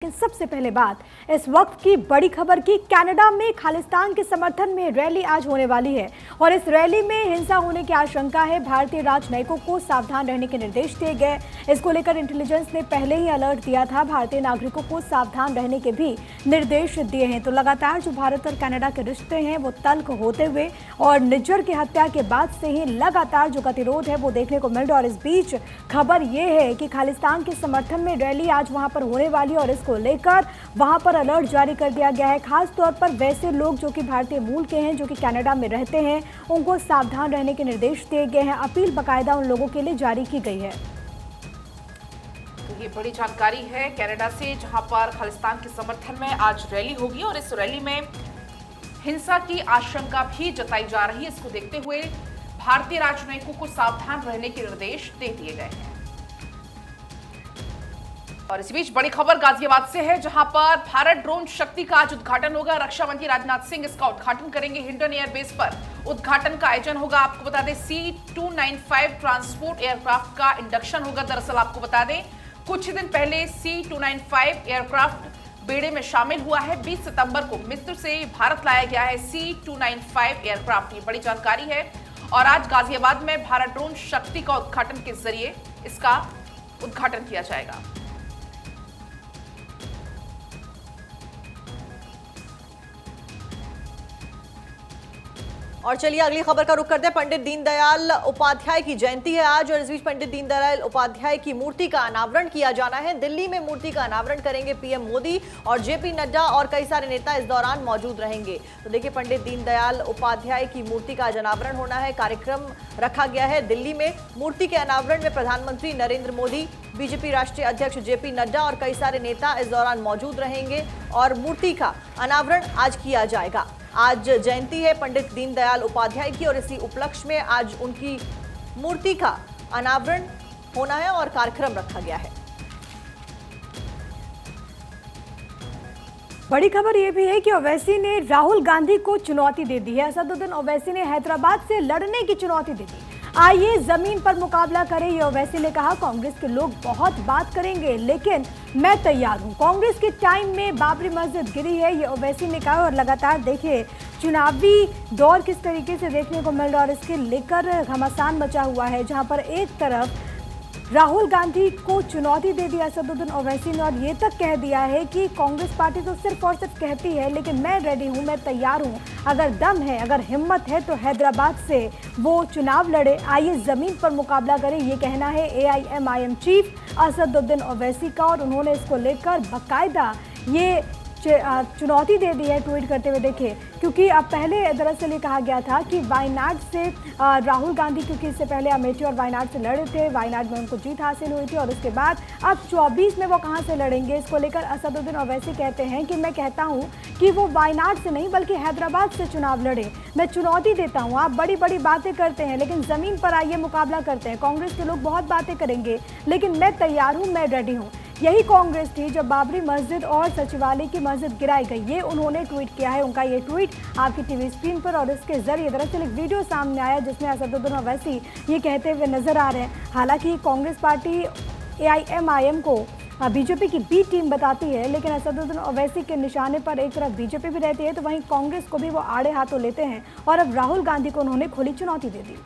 लेकिन सबसे पहले बात इस वक्त की बड़ी खबर की। कनाडा में खालिस्तान के समर्थन में रैली आज होने वाली है और इस रैली में हिंसा होने की आशंका है। भारतीय राजनयिकों को सावधान रहने के निर्देश दिए गए। इसको लेकर इंटेलिजेंस ने पहले ही अलर्ट दिया था। भारतीय नागरिकों को सावधान रहने के भी निर्देश दिए हैं। तो लगातार जो भारत और कनाडा के रिश्ते हैं वो तल्ख होते हुए और निज्जर की हत्या के बाद से ही लगातार जो गतिरोध है वो देखने को मिल रहा है। और इस बीच खबर ये है कि खालिस्तान के समर्थन में रैली आज वहां पर होने वाली है और इसको लेकर वहां पर अलर्ट जारी कर दिया गया है। खास तौर पर वैसे लोग जो कि भारतीय मूल के हैं, जो कि कनाडा में रहते हैं, उनको सावधान रहने के निर्देश दिए गए हैं। अपील बाकायदा उन लोगों के लिए जारी की गई है। तो ये बड़ी जानकारी है कनाडा से, जहां पर खालिस्तान के समर्थन में आज रैली होगी और इस रैली में हिंसा की आशंका भी जताई जा रही है। इसको देखते हुए भारतीय राजनयिकों को सावधान रहने के निर्देश दे दिए गए हैं। और इसी बीच बड़ी खबर गाजियाबाद से है, जहां पर भारत ड्रोन शक्ति का आज उद्घाटन होगा। रक्षा मंत्री राजनाथ सिंह इसका उद्घाटन करेंगे। हिंडन एयरबेस पर उद्घाटन का आयोजन होगा। आपको बता दें C-295 ट्रांसपोर्ट एयरक्राफ्ट का इंडक्शन होगा। दरअसल आपको बता दें कुछ दिन पहले C-295 एयरक्राफ्ट बेड़े में शामिल हुआ है। 20 सितंबर को मिस्र से भारत लाया गया है C-295 एयरक्राफ्ट। ये बड़ी जानकारी है और आज गाजियाबाद में भारत ड्रोन शक्ति का उद्घाटन के जरिए इसका उद्घाटन किया जाएगा। और चलिए अगली खबर का रुख करते हैं। पंडित दीनदयाल उपाध्याय की जयंती है आज और इस बीच पंडित दीनदयाल उपाध्याय की मूर्ति का अनावरण किया जाना है। दिल्ली में मूर्ति का अनावरण करेंगे पीएम मोदी और जेपी नड्डा और कई सारे नेता इस दौरान मौजूद रहेंगे। तो देखिए पंडित दीनदयाल उपाध्याय की मूर्ति का आज अनावरण होना है। कार्यक्रम रखा गया है दिल्ली में। मूर्ति के अनावरण में प्रधानमंत्री नरेंद्र मोदी, बीजेपी राष्ट्रीय अध्यक्ष जेपी नड्डा और कई सारे नेता इस दौरान मौजूद रहेंगे और मूर्ति का अनावरण आज किया जाएगा। आज जयंती है पंडित दीनदयाल उपाध्याय की और इसी उपलक्ष्य में आज उनकी मूर्ति का अनावरण होना है और कार्यक्रम रखा गया है। बड़ी खबर यह भी है कि ओवैसी ने राहुल गांधी को चुनौती दे दी है। असदुद्दीन ओवैसी ने हैदराबाद से लड़ने की चुनौती दे दी। आइए जमीन पर मुकाबला करें, ये ओवैसी ने कहा। कांग्रेस के लोग बहुत बात करेंगे लेकिन मैं तैयार हूं। कांग्रेस के टाइम में बाबरी मस्जिद गिरी है, ये ओवैसी ने कहा। और लगातार देखिए चुनावी दौर किस तरीके से देखने को मिल रहा है और इसके लेकर घमासान मचा हुआ है, जहां पर एक तरफ राहुल गांधी को चुनौती दे दी असदुद्दीन ओवैसी ने और ये तक कह दिया है कि कांग्रेस पार्टी तो सिर्फ और सिर्फ कहती है लेकिन मैं रेडी हूं, मैं तैयार हूं। अगर दम है, अगर हिम्मत है तो हैदराबाद से वो चुनाव लड़े। आइए जमीन पर मुकाबला करें, ये कहना है AIMIM चीफ असदुद्दीन ओवैसी का। और उन्होंने इसको लेकर बाकायदा ये चुनौती दे दी है ट्वीट करते हुए। देखिए क्योंकि अब पहले दरअसल ये कहा गया था कि वायनाड से राहुल गांधी, क्योंकि इससे पहले अमेठी और वायनाड से लड़े थे, वायनाड में उनको जीत हासिल हुई थी और उसके बाद अब 24 में वो कहां से लड़ेंगे। इसको लेकर असदुद्दीन ओवैसी कहते हैं कि मैं कहता हूं कि वो वायनाड से नहीं बल्कि हैदराबाद से चुनाव लड़े। मैं चुनौती देता हूं। आप बड़ी बड़ी बातें करते हैं लेकिन जमीन पर आइए मुकाबला करते हैं। कांग्रेस के लोग बहुत बातें करेंगे लेकिन मैं तैयार हूं, मैं रेडी हूं। यही कांग्रेस थी जब बाबरी मस्जिद और सचिवालय की मस्जिद गिराई गई। ये उन्होंने ट्वीट किया है। उनका ये ट्वीट आपकी टीवी स्क्रीन पर और इसके जरिए दरअसल एक वीडियो सामने आया जिसमें असदुद्दीन ओवैसी ये कहते हुए नजर आ रहे हैं। हालांकि कांग्रेस पार्टी AIMIM को बीजेपी की बी टीम बताती है लेकिन असदुद्दीन ओवैसी के निशाने पर एक तरफ बीजेपी भी रहती है तो वहीं कांग्रेस को भी वो आड़े हाथों लेते हैं और अब राहुल गांधी को उन्होंने खुली चुनौती दे दी।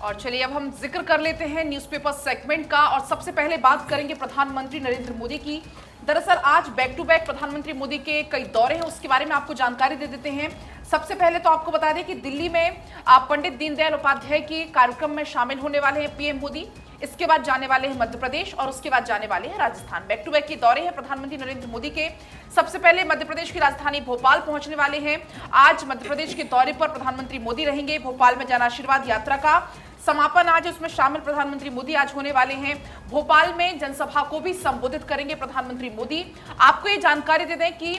और चलिए अब हम जिक्र कर लेते हैं न्यूज़पेपर सेगमेंट का और सबसे पहले बात करेंगे प्रधानमंत्री नरेंद्र मोदी की। दरअसल आज बैक टू बैक प्रधानमंत्री मोदी के कई दौरे हैं, उसके बारे में आपको जानकारी दे देते हैं। सबसे पहले तो आपको बता दें कि दिल्ली में पंडित दीनदयाल उपाध्याय के कार्यक्रम में शामिल होने वाले हैं पीएम मोदी। इसके बाद जाने वाले हैं मध्य प्रदेश और उसके बाद जाने वाले हैं राजस्थान। बैक टू बैक के दौरे हैं प्रधानमंत्री नरेंद्र मोदी के। सबसे पहले मध्य प्रदेश की राजधानी भोपाल पहुंचने वाले हैं। आज मध्य प्रदेश के दौरे पर प्रधानमंत्री मोदी रहेंगे। भोपाल में जन आशीर्वाद यात्रा का समापन आज, उसमें शामिल प्रधानमंत्री मोदी आज होने वाले हैं। भोपाल में जनसभा को भी संबोधित करेंगे प्रधानमंत्री मोदी। आपको ये जानकारी दे दें कि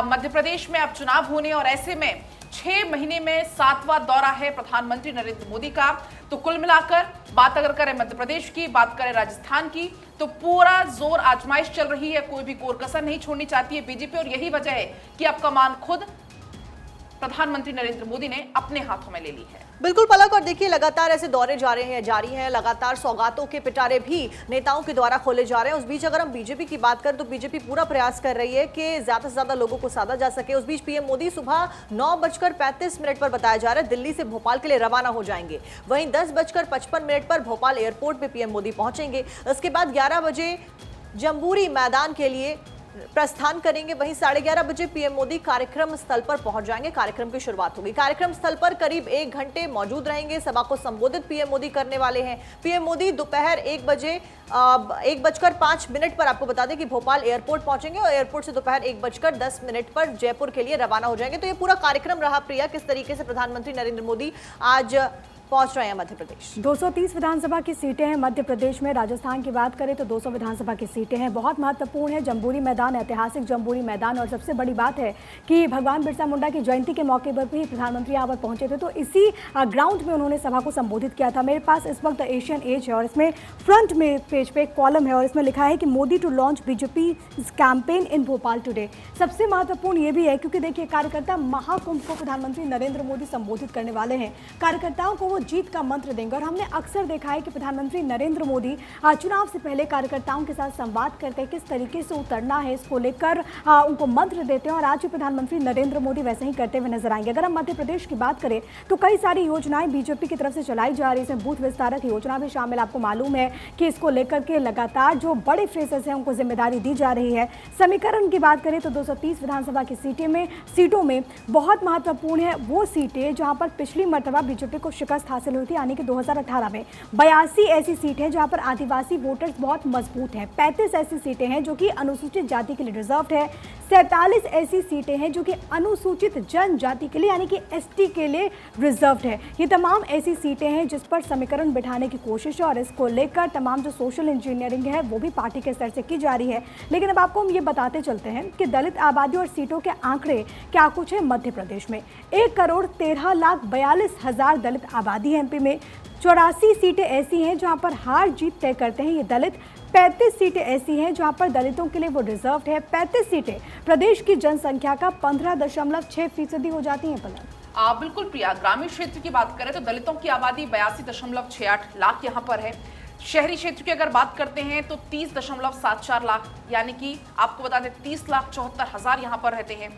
मध्य प्रदेश में अब चुनाव होने और ऐसे में 6 महीने में 7वां दौरा है प्रधानमंत्री नरेंद्र मोदी का। तो कुल मिलाकर बात अगर करें मध्य प्रदेश की, बात करें राजस्थान की, तो पूरा जोर आजमाइश चल रही है। कोई भी कोर कसर नहीं छोड़नी चाहती है बीजेपी और यही वजह है कि अब कमान खुद प्रधानमंत्री नरेंद्र मोदी ने अपने हाथों में ले ली है। बिल्कुल पलक, और देखिए लगातार ऐसे दौरे जारी हैं, लगातार सौगातों के पिटारे भी नेताओं के द्वारा खोले जा रहे हैं। उस बीच अगर हम बीजेपी की बात करें तो बीजेपी पूरा प्रयास कर रही है कि ज्यादा से ज्यादा लोगों को साधा जा सके। उस बीच पीएम मोदी सुबह 9:35 पर बताया जा रहा है दिल्ली से भोपाल के लिए रवाना हो जाएंगे। वहीं 10:55 पर भोपाल एयरपोर्ट पे पीएम मोदी पहुंचेंगे। उसके बाद 11 बजे जम्बूरी मैदान के लिए प्रस्थान करेंगे। वहीं 11:30 बजे पीएम मोदी कार्यक्रम स्थल पर पहुंच जाएंगे। कार्यक्रम की शुरुआत होगी। कार्यक्रम स्थल पर करीब 1 घंटे मौजूद रहेंगे। सभा को संबोधित पीएम मोदी करने वाले हैं। पीएम मोदी दोपहर 1:05 पर आपको बता दें कि भोपाल एयरपोर्ट पहुंचेंगे और एयरपोर्ट से दोपहर 1:10 पर जयपुर के लिए रवाना हो जाएंगे। तो ये पूरा कार्यक्रम रहा प्रिया, किस तरीके से प्रधानमंत्री नरेंद्र मोदी आज पहुंच रहे हैं मध्य प्रदेश। 230 विधानसभा की सीटें हैं मध्य प्रदेश में। राजस्थान की बात करें तो 200 विधानसभा की सीटें हैं। बहुत महत्वपूर्ण है जम्बूरी मैदान, ऐतिहासिक जम्बूरी मैदान। और सबसे बड़ी बात है कि भगवान बिरसा मुंडा की जयंती के मौके पर भी प्रधानमंत्री यहाँ पर पहुंचे थे, तो इसी ग्राउंड में उन्होंने सभा को संबोधित किया था। मेरे पास इस वक्त एशियन एज है और इसमें फ्रंट में पेज पे एक कॉलम है और इसमें लिखा है कि Modi to launch BJP campaign in Bhopal today. सबसे महत्वपूर्ण ये भी है क्योंकि देखिए कार्यकर्ता महाकुंभ को प्रधानमंत्री नरेंद्र मोदी संबोधित करने वाले हैं। कार्यकर्ताओं को वो जीत का मंत्र देंगे और हमने अक्सर देखा है कि प्रधानमंत्री नरेंद्र मोदी चुनाव से पहले कार्यकर्ताओं के साथ संवाद करते हैं, किस तरीके से उतरना है इसको लेकर उनको मंत्र देते हैं और आज भी प्रधानमंत्री नरेंद्र मोदी वैसे ही करते हुए नजर आएंगे। अगर हम मध्य प्रदेश की बात करें तो कई सारी योजनाएं बीजेपी की तरफ से चलाई जा रही है। इसमें बूथ विस्तारक योजना भी शामिल। आपको मालूम है कि इसको लेकर के लगातार जो बड़े फेसेस हैं उनको जिम्मेदारी दी जा रही है। समीकरण की बात करें तो 230 विधानसभा की सीटों में बहुत महत्वपूर्ण है वो सीटें जहां पर पिछली मर्तबा बीजेपी को शिकस्त हासिल हुई थी, यानी कि 2018 में 82 ऐसी सीटें हैं जहां पर आदिवासी वोटर्स बहुत मजबूत हैं। 35 ऐसी सीटें हैं जो कि अनुसूचित जाति के लिए रिजर्व्ड है। 47 ऐसी सीटें हैं जो कि अनुसूचित जनजाति के लिए यानी कि एसटी के लिए रिजर्व्ड है। ये तमाम ऐसी सीटें हैं जिस पर समीकरण बिठाने की कोशिश है और इसको लेकर तमाम जो सोशल इंजीनियरिंग है वो भी पार्टी के स्तर से की जा रही है। लेकिन अब आपको हम ये बताते चलते हैं कि दलित आबादी और सीटों के आंकड़े क्या कुछ है मध्य प्रदेश में। 1,13,42,000 दलित आबादी है एमपी में। 84 सीटें ऐसी हैं जहां पर हार जीत तय करते हैं ये दलित। 35 सीटें ऐसी हैं जहां पर दलितों के लिए वो रिजर्व्ड है। 35 सीटें प्रदेश की जनसंख्या का 15.6% हो जाती हैं। पलक बिल्कुल प्रिया, ग्रामीण क्षेत्र की बात करें तो दलितों की आबादी 82.68 लाख यहाँ पर है। शहरी क्षेत्र की अगर बात करते हैं तो 30.74 लाख, यानी कि आपको बता दें 30,74,000 यहाँ पर रहते हैं।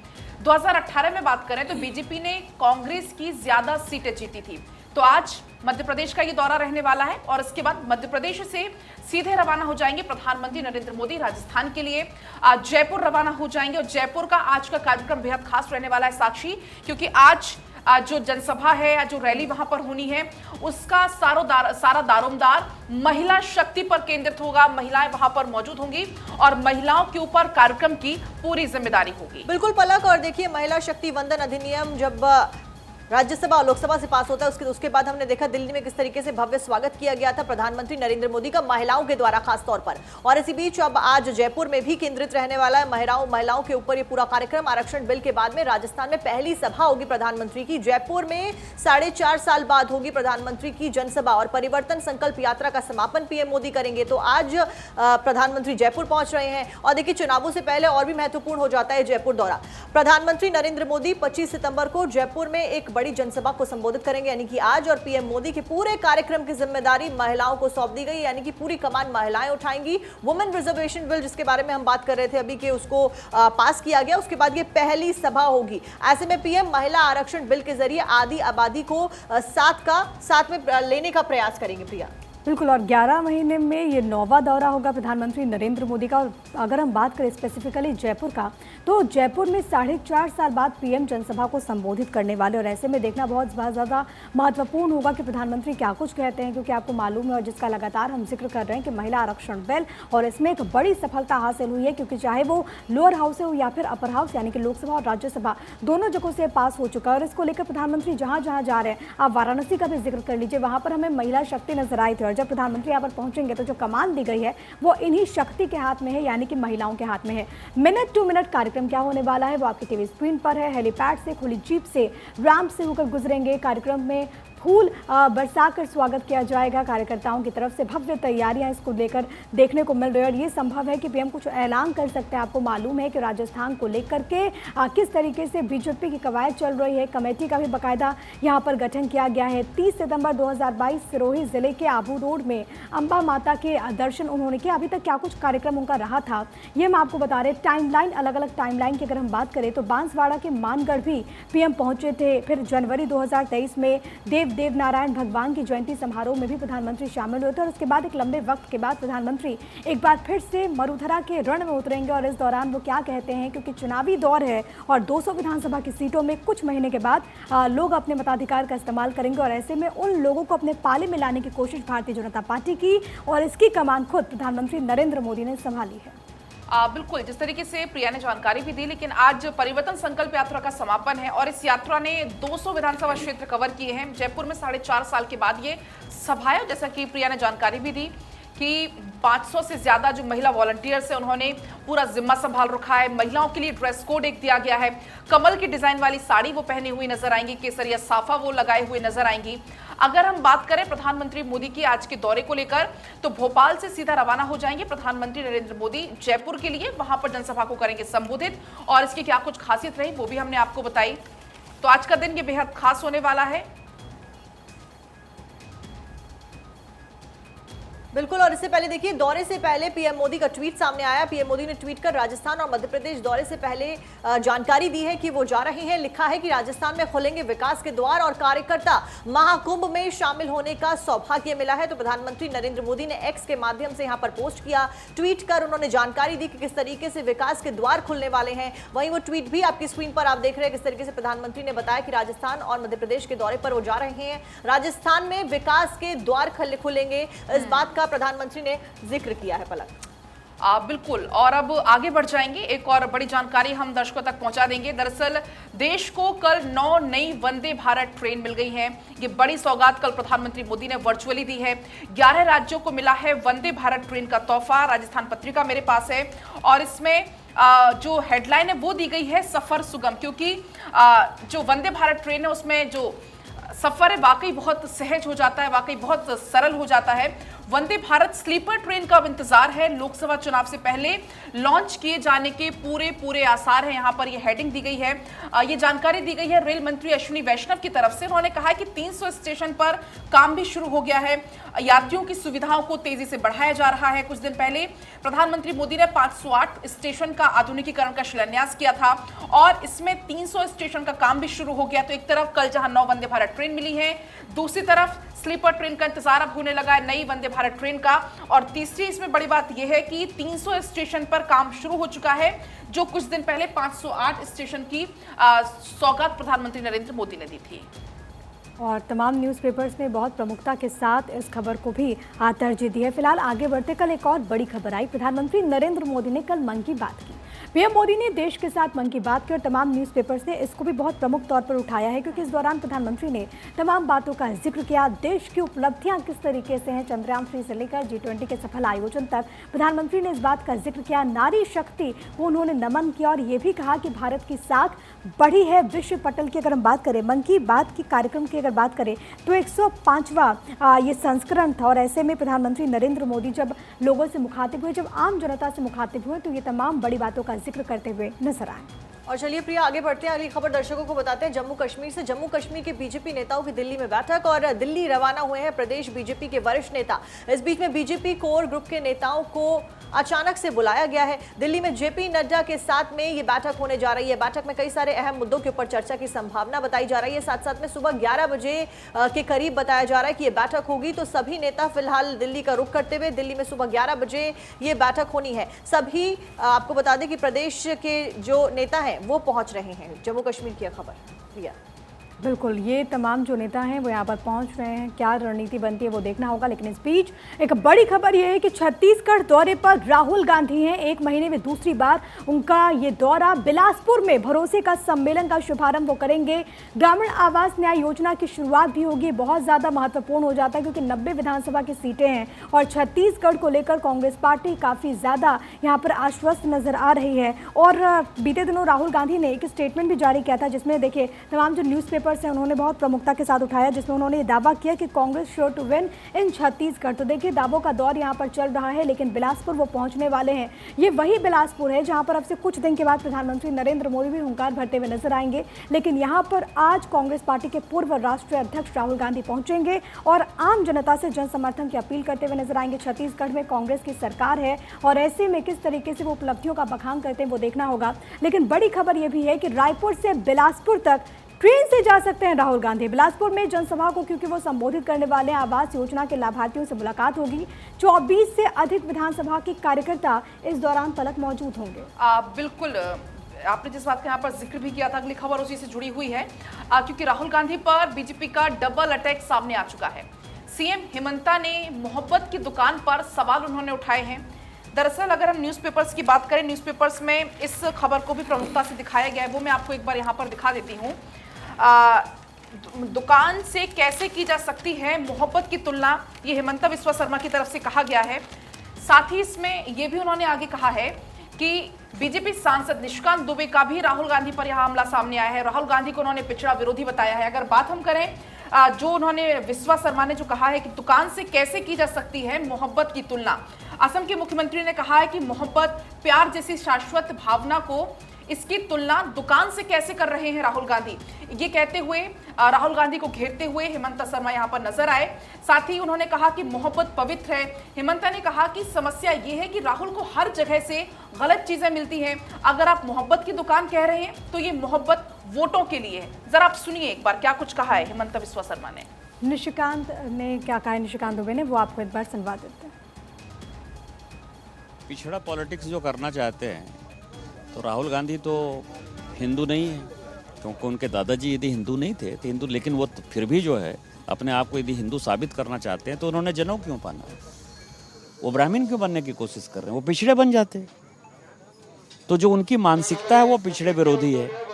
2018 में बात करें तो बीजेपी ने कांग्रेस की ज्यादा सीटें जीती थी। तो आज मध्य प्रदेश का ये दौरा रहने वाला है और इसके बाद मध्य प्रदेश से सीधे रवाना हो जाएंगे प्रधानमंत्री नरेंद्र मोदी राजस्थान के लिए। आज जयपुर रवाना हो जाएंगे और जयपुर का आज का कार्यक्रम बेहद खास रहने वाला है साक्षी, क्योंकि आज जो जनसभा है या जो रैली वहां पर होनी है उसका सारा दारोमदार महिला शक्ति पर केंद्रित होगा। महिलाएं वहां पर मौजूद होंगी और महिलाओं के ऊपर कार्यक्रम की पूरी जिम्मेदारी होगी। बिल्कुल पलक, और देखिए महिला शक्ति वंदन अधिनियम जब राज्यसभा और लोकसभा से पास होता है उसके बाद हमने देखा दिल्ली में किस तरीके से भव्य स्वागत किया गया था प्रधानमंत्री नरेंद्र मोदी का महिलाओं के द्वारा खास तौर पर। और इसी बीच अब आज जयपुर में भी केंद्रित रहने वाला है महिलाओं के ऊपर ये पूरा कार्यक्रम। आरक्षण बिल के बाद में राजस्थान में पहली सभा होगी प्रधानमंत्री की। जयपुर में 4.5 साल बाद होगी प्रधानमंत्री की जनसभा और परिवर्तन संकल्प यात्रा का समापन पीएम मोदी करेंगे। तो आज प्रधानमंत्री जयपुर पहुंच रहे हैं और देखिए चुनावों से पहले और भी महत्वपूर्ण हो जाता है जयपुर दौरा। प्रधानमंत्री नरेंद्र मोदी 25 सितंबर को जयपुर में एक बड़ी जनसभा को संबोधित करेंगे, यानी कि आज। और पीएम मोदी के पूरे कार्यक्रम की जिम्मेदारी महिलाओं को सौंप दी गई, यानी कि पूरी कमान महिलाएं उठाएंगी। वुमेन रिजर्वेशन बिल जिसके बारे में हम बात कर रहे थे अभी के उसको पास किया गया, उसके बाद ये पहली सभा होगी। ऐसे में पीएम महिला आरक्षण बिल के जरिए आधी आबादी को साथ में लेने का प्रयास करेंगे। प्रिया बिल्कुल, और 11 महीने में ये 9वां दौरा होगा प्रधानमंत्री नरेंद्र मोदी का। और अगर हम बात करें स्पेसिफिकली जयपुर का, तो जयपुर में 4.5 साल बाद पीएम जनसभा को संबोधित करने वाले। और ऐसे में देखना बहुत ज़्यादा महत्वपूर्ण होगा कि प्रधानमंत्री क्या कुछ कहते हैं, क्योंकि आपको मालूम है और जिसका लगातार हम जिक्र कर रहे हैं कि महिला आरक्षण बिल, और इसमें एक बड़ी सफलता हासिल हुई है, क्योंकि चाहे वो लोअर हाउस हो या फिर अपर हाउस यानी कि लोकसभा और राज्यसभा, दोनों जगहों से पास हो चुका है। और इसको लेकर प्रधानमंत्री जहाँ जहाँ जा रहे हैं, आप वाराणसी का भी जिक्र कर लीजिए, वहाँ पर हमें महिला शक्ति नजर आई थी। और जब प्रधानमंत्री यहाँ पर पहुंचेंगे तो जो कमान दी गई है वो इन्हीं शक्ति के हाथ में है, यानी कि महिलाओं के हाथ में है। मिनट टू मिनट कार्यक्रम क्या होने वाला है वो आपकी टीवी स्क्रीन पर है। हेलीपैड से, खुली जीप से, रैंप से होकर गुजरेंगे। कार्यक्रम में फूल बरसाकर स्वागत किया जाएगा। कार्यकर्ताओं की तरफ से भव्य तैयारियां इसको लेकर देखने को मिल रही है और ये संभव है कि पीएम कुछ ऐलान कर सकते हैं। आपको मालूम है कि राजस्थान को लेकर के किस तरीके से बीजेपी की कवायद चल रही है। कमेटी का भी बाकायदा यहाँ पर गठन किया गया है। 30 सितंबर 2022 सिरोही जिले के आबू रोड में अंबा माता के दर्शन उन्होंने किया। अभी तक क्या कुछ कार्यक्रम उनका रहा था ये हम आपको बता रहे। टाइमलाइन, अलग अलग टाइमलाइन की अगर हम बात करें तो बांसवाड़ा के मानगढ़ भी पीएम पहुंचे थे। फिर जनवरी 2023 में देव नारायण भगवान की जयंती समारोह में भी प्रधानमंत्री शामिल हुए थे और उसके बाद एक लंबे वक्त के बाद प्रधानमंत्री एक बार फिर से मरुधरा के रण में उतरेंगे। और इस दौरान वो क्या कहते हैं, क्योंकि चुनावी दौर है और 200 विधानसभा की सीटों में कुछ महीने के बाद लोग अपने मताधिकार का इस्तेमाल करेंगे और ऐसे में उन लोगों को अपने पाले में लाने की कोशिश भारतीय जनता पार्टी की और इसकी कमान खुद प्रधानमंत्री नरेंद्र मोदी ने संभाली है। बिल्कुल, जिस तरीके से प्रिया ने जानकारी भी दी, लेकिन आज परिवर्तन संकल्प यात्रा का समापन है और इस यात्रा ने 200 विधानसभा क्षेत्र कवर किए हैं। जयपुर में 4.5 साल के बाद ये सभा है। जैसा कि प्रिया ने जानकारी भी दी कि 500 से ज्यादा जो महिला वॉलंटियर्स है उन्होंने पूरा जिम्मा संभाल रखा है। महिलाओं के लिए ड्रेस कोड एक दिया गया है। कमल की डिजाइन वाली साड़ी वो पहनी हुई नजर आएंगी, केसरिया साफा वो लगाए हुए नजर आएंगी। अगर हम बात करें प्रधानमंत्री मोदी की आज के दौरे को लेकर तो भोपाल से सीधा रवाना हो जाएंगे प्रधानमंत्री नरेंद्र मोदी जयपुर के लिए। वहां पर जनसभा को करेंगे संबोधित और इसकी क्या कुछ खासियत रही वो भी हमने आपको बताई। तो आज का दिन ये बेहद खास होने वाला है। बिल्कुल, और इससे पहले देखिए, दौरे से पहले पीएम मोदी का ट्वीट सामने आया। पीएम मोदी ने ट्वीट कर राजस्थान और मध्य प्रदेश दौरे से पहले जानकारी दी है कि वो जा रहे हैं। लिखा है कि राजस्थान में खुलेंगे विकास के द्वार और कार्यकर्ता महाकुंभ में शामिल होने का सौभाग्य मिला है। तो प्रधानमंत्री नरेंद्र मोदी ने एक्स के माध्यम से यहां पर पोस्ट किया। ट्वीट कर उन्होंने जानकारी दी कि किस तरीके से विकास के द्वार खुलने वाले हैं। वहीं वो ट्वीट भी आपकी स्क्रीन पर आप देख रहे हैं, किस तरीके से प्रधानमंत्री ने बताया कि राजस्थान और मध्य प्रदेश के दौरे पर वो जा रहे हैं। राजस्थान में विकास के द्वार खुलेंगे, इस बात का प्रधानमंत्री ने जिक्र किया है। पलक बिल्कुल, और अब आगे बढ़ जाएंगे। एक और बड़ी जानकारी हम दर्शकों तक पहुंचा देंगे। दरअसल देश को कल 9 नई वंदे भारत ट्रेन मिल गई हैं। ये बड़ी सौगात कल प्रधानमंत्री मोदी ने वर्चुअली दी है। 11 राज्यों को मिला है वंदे भारत ट्रेन का तोहफा। राजस्थान पत्रिका मेरे पास है और इसमें जो हेडलाइन है वो दी गई है सफर सुगम, क्योंकि जो वंदे भारत ट्रेन है उसमें जो सफर है वाकई बहुत सहज हो जाता है, वाकई बहुत सरल हो जाता है। वंदे भारत स्लीपर ट्रेन का अब इंतजार है। लोकसभा चुनाव से पहले लॉन्च किए जाने के पूरे आसार हैं। यहाँ पर ये हेडिंग दी गई है। ये जानकारी दी गई है रेल मंत्री अश्विनी वैष्णव की तरफ से। उन्होंने कहा है कि 300 स्टेशन पर काम भी शुरू हो गया है। यात्रियों की सुविधाओं को तेजी से बढ़ाया जा रहा है। कुछ दिन पहले प्रधानमंत्री मोदी ने 508 स्टेशन का आधुनिकीकरण का शिलान्यास किया था और इसमें 300 स्टेशन का काम भी शुरू हो गया। तो एक तरफ कल जहां 9 वंदे भारत ट्रेन मिली है, दूसरी तरफ स्लीपर ट्रेन का इंतजार अब होने लगा है नई वंदे भारत ट्रेन का। और तीसरी इसमें बड़ी बात यह है कि 300 स्टेशन पर काम शुरू हो चुका है, जो कुछ दिन पहले 508 स्टेशन की सौगात प्रधानमंत्री नरेंद्र मोदी ने दी थी। और तमाम न्यूज़पेपर्स ने बहुत प्रमुखता के साथ इस खबर को भी तरजीह दी है। फिलहाल आगे बढ़ते कल एक और बड़ी खबर आई। प्रधानमंत्री नरेंद्र मोदी ने कल मन की बात की। पीएम मोदी ने देश के साथ मन की बात की और तमाम न्यूज़पेपर्स ने इसको भी बहुत प्रमुख तौर पर उठाया है, क्योंकि इस दौरान प्रधानमंत्री ने तमाम बातों का जिक्र किया। देश की उपलब्धियां किस तरीके से हैं, चंद्रयान 3 से लेकर G20 के सफल आयोजन तक प्रधानमंत्री ने इस बात का जिक्र किया। नारी शक्ति को उन्होंने नमन किया और ये भी कहा कि भारत की साख बढ़ी है विश्व पटल की। अगर हम बात करें मन की बात की कार्यक्रम की अगर बात करें तो 105वां ये संस्करण था और ऐसे में प्रधानमंत्री नरेंद्र मोदी जब लोगों से मुखातिब हुए, जब आम जनता से मुखातिब हुए, तो ये तमाम बड़ी बातों का जिक्र करते हुए नजर आए। और चलिए प्रिया, आगे बढ़ते हैं। अगली खबर दर्शकों को बताते हैं जम्मू कश्मीर से। जम्मू कश्मीर के बीजेपी नेताओं की दिल्ली में बैठक और दिल्ली रवाना हुए हैं प्रदेश बीजेपी के वरिष्ठ नेता। इस बीच में बीजेपी कोर ग्रुप के नेताओं को अचानक से बुलाया गया है। दिल्ली में जेपी नड्डा के साथ में ये बैठक होने जा रही है। बैठक में कई सारे अहम मुद्दों के ऊपर चर्चा की संभावना बताई जा रही है। साथ साथ में सुबह 11 बजे के करीब बताया जा रहा है कि ये बैठक होगी। तो सभी नेता फिलहाल दिल्ली का रुख करते हुए दिल्ली में सुबह 11 बजे ये बैठक होनी है। सभी आपको बता दें कि प्रदेश के जो नेता हैं वो पहुंच रहे हैं। जम्मू कश्मीर की खबर प्रिया। बिल्कुल, ये तमाम जो नेता हैं वो यहाँ पर पहुँच रहे हैं। क्या रणनीति बनती है वो देखना होगा, लेकिन इस बीच एक बड़ी खबर ये है कि छत्तीसगढ़ दौरे पर राहुल गांधी हैं। 1 महीने में दूसरी बार उनका ये दौरा। बिलासपुर में भरोसे का सम्मेलन का शुभारंभ वो करेंगे। ग्रामीण आवास न्याय योजना की शुरुआत भी होगी। बहुत ज़्यादा महत्वपूर्ण हो जाता है क्योंकि 90 विधानसभा की सीटें हैं और छत्तीसगढ़ को लेकर कांग्रेस पार्टी काफ़ी ज़्यादा यहाँ पर आश्वस्त नजर आ रही है। और बीते दिनों राहुल गांधी ने एक स्टेटमेंट भी जारी किया था जिसमें देखिए तमाम जो न्यूज़पेपर न्यूज़पेपर्स हैं उन्होंने बहुत प्रमुखता के साथ उठाया, जिसमें उन्होंने दावा किया कि Congress sure to win in Chhattisgarh. तो देखिए, दावों का दौर यहाँ पर चल रहा है, लेकिन बिलासपुर वो पहुंचने वाले हैं। ये वही बिलासपुर है जहाँ पर अब से कुछ दिन के बाद प्रधानमंत्री नरेंद्र मोदी भी हुंकार भरते हुए नजर आएंगे। लेकिन यहाँ पर आज कांग्रेस पार्टी के पूर्व राष्ट्रीय अध्यक्ष राहुल गांधी पहुंचेंगे और आम जनता से जन समर्थन की अपील करते हुए नजर आएंगे। छत्तीसगढ़ में कांग्रेस की सरकार है और ऐसे में किस तरीके से वो उपलब्धियों का बखान करते हैं वो देखना होगा। लेकिन बड़ी खबर यह भी है कि रायपुर से बिलासपुर तक ट्रेन से जा सकते हैं राहुल गांधी। बिलासपुर में जनसभा को क्योंकि वो संबोधित करने वाले हैं, आवास योजना के लाभार्थियों से मुलाकात होगी। 24 से अधिक विधानसभा के कार्यकर्ता इस दौरान तलक मौजूद होंगे। बिल्कुल, आपने जिस बात का यहाँ पर जिक्र भी किया था, अगली खबर उसी से जुड़ी हुई है, क्योंकि राहुल गांधी पर बीजेपी का डबल अटैक सामने आ चुका है। सीएम हेमंता ने मोहब्बत की दुकान पर सवाल उन्होंने उठाए हैं। दरअसल अगर हम न्यूज़पेपर्स की बात करें, न्यूज़पेपर्स में इस खबर को भी प्रमुखता से दिखाया गया है, वो मैं आपको एक बार यहाँ पर दिखा देती हूँ। दुकान से कैसे की जा सकती है मोहब्बत की तुलना, ये हेमंता बिस्वा शर्मा की तरफ से कहा गया है। साथ ही इसमें ये भी उन्होंने आगे कहा है कि बीजेपी सांसद निशिकांत दुबे का भी राहुल गांधी पर यह हमला सामने आया है। राहुल गांधी को उन्होंने पिछड़ा विरोधी बताया है। अगर बात हम करें, जो उन्होंने विश्वा शर्मा ने जो कहा है कि दुकान से कैसे की जा सकती है मोहब्बत की तुलना, असम के मुख्यमंत्री ने कहा है कि मोहब्बत प्यार जैसी शाश्वत भावना को, इसकी तुलना दुकान से कैसे कर रहे हैं राहुल गांधी। ये कहते हुए राहुल गांधी को घेरते हुए हेमंता शर्मा यहां पर नजर आए। साथ ही उन्होंने कहा कि मोहब्बत पवित्र है। हेमंता ने कहा कि समस्या ये है कि राहुल को हर जगह से गलत चीजें मिलती हैं। अगर आप मोहब्बत की दुकान कह रहे हैं तो ये मोहब्बत वोटों के लिए है। जरा आप सुनिए एक बार क्या कुछ कहा है हेमंता बिस्वा शर्मा ने। निशिकांत ने क्या कहा है, निशिकांत दुबे ने, वो आपको एक बार सुनवा देते हैं। पिछड़ा पॉलिटिक्स जो करना चाहते हैं, तो राहुल गांधी तो हिंदू नहीं है, क्योंकि उनके दादाजी यदि हिंदू नहीं थे तो हिंदू, लेकिन वो फिर भी जो है अपने आप को यदि हिंदू साबित करना चाहते हैं तो उन्होंने जनेऊ क्यों पहना? वो ब्राह्मण क्यों बनने की कोशिश कर रहे हैं? वो पिछड़े बन जाते। तो जो उनकी मानसिकता है वो पिछड़े विरोधी है।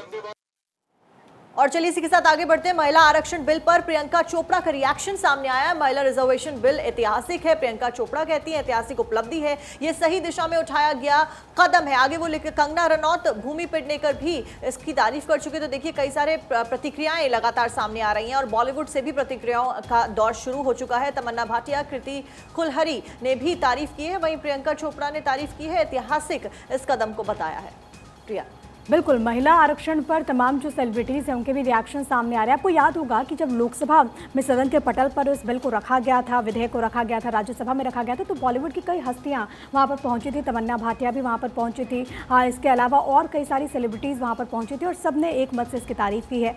और चलिए इसी के साथ आगे बढ़ते हैं। महिला आरक्षण बिल पर प्रियंका चोपड़ा का रिएक्शन सामने आया है। महिला रिजर्वेशन बिल ऐतिहासिक है, प्रियंका चोपड़ा कहती हैं ऐतिहासिक उपलब्धि है, ये सही दिशा में उठाया गया कदम है। आगे वो लिखे, कंगना रनौत, भूमि पेडनेकर भी इसकी तारीफ कर चुके। तो देखिए कई सारे प्रतिक्रियाएं लगातार सामने आ रही हैं और बॉलीवुड से भी प्रतिक्रियाओं का दौर शुरू हो चुका है। तमन्ना भाटिया, कृति कुलहरी ने भी तारीफ की है, वहीं प्रियंका चोपड़ा ने तारीफ की है, ऐतिहासिक इस कदम को बताया है। प्रिया, बिल्कुल, महिला आरक्षण पर तमाम जो सेलिब्रिटीज़ हैं उनके भी रिएक्शन सामने आ रहे हैं। आपको याद होगा कि जब लोकसभा में सदन के पटल पर इस बिल को रखा गया था, विधेयक को रखा गया था, राज्यसभा में रखा गया था, तो बॉलीवुड की कई हस्तियां वहां पर पहुंची थी। तमन्ना भाटिया भी वहां पर पहुंची थी। इसके अलावा और कई सारी सेलिब्रिटीज़ वहां पर पहुंची थी और सबने एक मत से इसकी तारीफ की है।